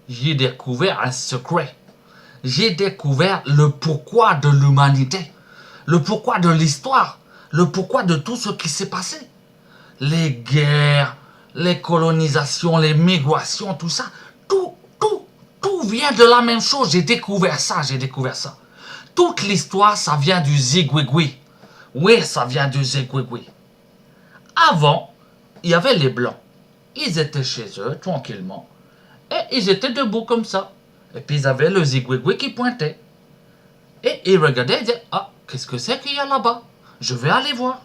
j'ai découvert un secret. J'ai découvert le pourquoi de l'humanité, le pourquoi de l'histoire, le pourquoi de tout ce qui s'est passé. Les guerres, les colonisations, les migrations, tout ça, tout vient de la même chose. J'ai découvert ça. Toute l'histoire, ça vient du zigouigoui. Oui, ça vient du zigouigoui. Avant, il y avait les Blancs. Ils étaient chez eux, tranquillement. Et ils étaient debout comme ça. Et puis ils avaient le zigouigoui qui pointait. Et ils regardaient et disaient, ah, qu'est-ce que c'est qu'il y a là-bas? Je vais aller voir.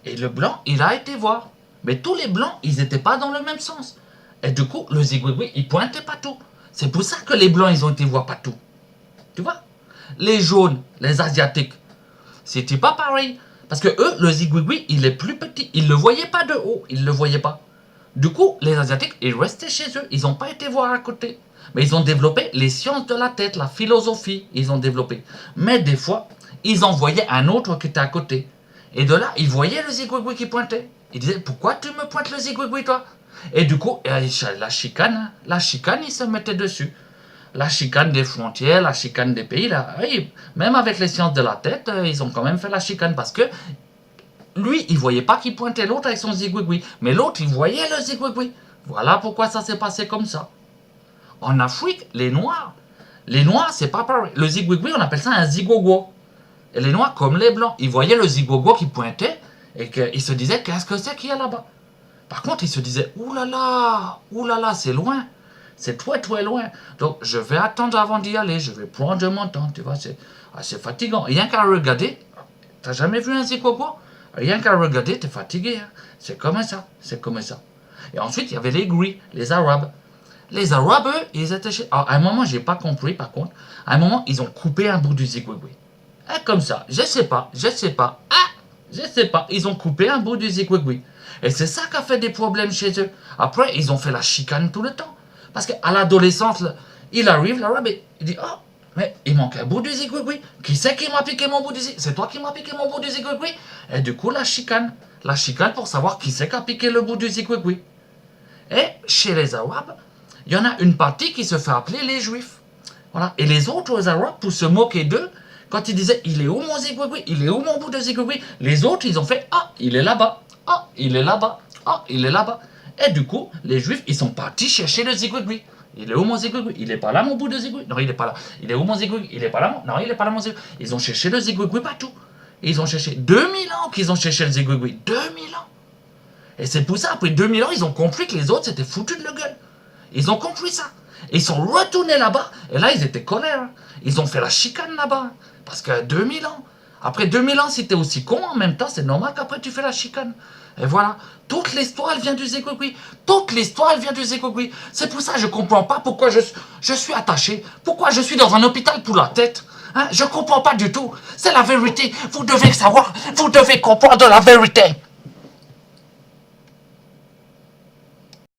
Et le blanc, il a été voir. Mais tous les blancs, ils n'étaient pas dans le même sens. Et du coup, le zigouigoui, il pointait partout. C'est pour ça que les blancs, ils ont été voir partout. Tu vois? Les jaunes, les asiatiques, c'était pas pareil. Parce que eux, le zigouigoui, il est plus petit. Ils ne le voyaient pas de haut. Ils ne le voyaient pas. Du coup, les asiatiques, ils restaient chez eux. Ils n'ont pas été voir à côté. Mais ils ont développé les sciences de la tête, la philosophie, ils ont développé. Mais des fois, ils en voyaient un autre qui était à côté. Et de là, ils voyaient le zigouigoui qui pointait. Ils disaient, pourquoi tu me pointes le zigouigoui, toi? Et du coup, la chicane, ils se mettaient dessus. La chicane des frontières, la chicane des pays, là, même avec les sciences de la tête, ils ont quand même fait la chicane parce que lui, il voyait pas qu'il pointait l'autre avec son zigouigoui. Mais l'autre, il voyait le zigouigoui. Voilà pourquoi ça s'est passé comme ça. En Afrique, les Noirs, c'est pas pareil. Le zigouigoui, on appelle ça un zigogo. Et les Noirs, comme les Blancs, ils voyaient le zigogo qui pointait et qu'ils se disaient, qu'est-ce que c'est qu'il y a là-bas? Par contre, ils se disaient, oulala, c'est loin. C'est très, très loin. Donc, je vais attendre avant d'y aller. Je vais prendre mon temps. Tu vois, c'est assez fatigant. Rien qu'à regarder, t'as jamais vu un zigogo? Rien qu'à regarder, t'es fatigué. Hein. C'est comme ça. Et ensuite, il y avait les gris, les Arabes. Les Arabes, eux, ils étaient chez... Alors, à un moment, j'ai pas compris, par contre. À un moment, ils ont coupé un bout du zigouigoui. Et comme ça, je sais pas. Ils ont coupé un bout du zigouigoui. Et c'est ça qui a fait des problèmes chez eux. Après, ils ont fait la chicane tout le temps. Parce qu'à l'adolescence, il arrive, l'Arabe, il dit, oh, mais il manque un bout du zigouigoui. Qui c'est qui m'a piqué mon bout du zigouigoui? C'est toi qui m'as piqué mon bout du zigouigoui? Et du coup, la chicane pour savoir qui c'est qui a piqué le bout du zigouigoui. Et chez les Arabes, il y en a une partie qui se fait appeler les Juifs. Voilà. Et les autres Arabes, pour se moquer d'eux, quand ils disaient, il est où mon zigouigoui? Il est où mon bout de zigouigoui? Les autres, ils ont fait, ah, il est là-bas. Ah, il est là-bas. Ah, il est là-bas. Et du coup, les Juifs, ils sont partis chercher le zigouigoui. Il est où mon zigouigoui? Il est pas là, mon bout de zigouigoui? Non, il est pas là. Il est où mon zigouigoui? Il est pas là, non, il est pas là, mon zigouigoui. Ils ont cherché le zigouigoui partout. Ils ont cherché 2000 ans qu'ils ont cherché le zigouigoui. 2000 ans. Et c'est pour ça, après 2000 ans, ils ont compris que les autres s'étaient foutus de leur gueule. Ils ont compris ça. Ils sont retournés là-bas. Et là, ils étaient colères. Ils ont fait la chicane là-bas. Parce que 2000 ans. Après 2000 ans, si t'es aussi con, en même temps, c'est normal qu'après tu fais la chicane. Et voilà. Toute l'histoire, elle vient du zigouigoui. C'est pour ça que je comprends pas pourquoi je suis attaché. Pourquoi je suis dans un hôpital pour la tête. Hein? Je comprends pas du tout. C'est la vérité. Vous devez savoir. Vous devez comprendre la vérité.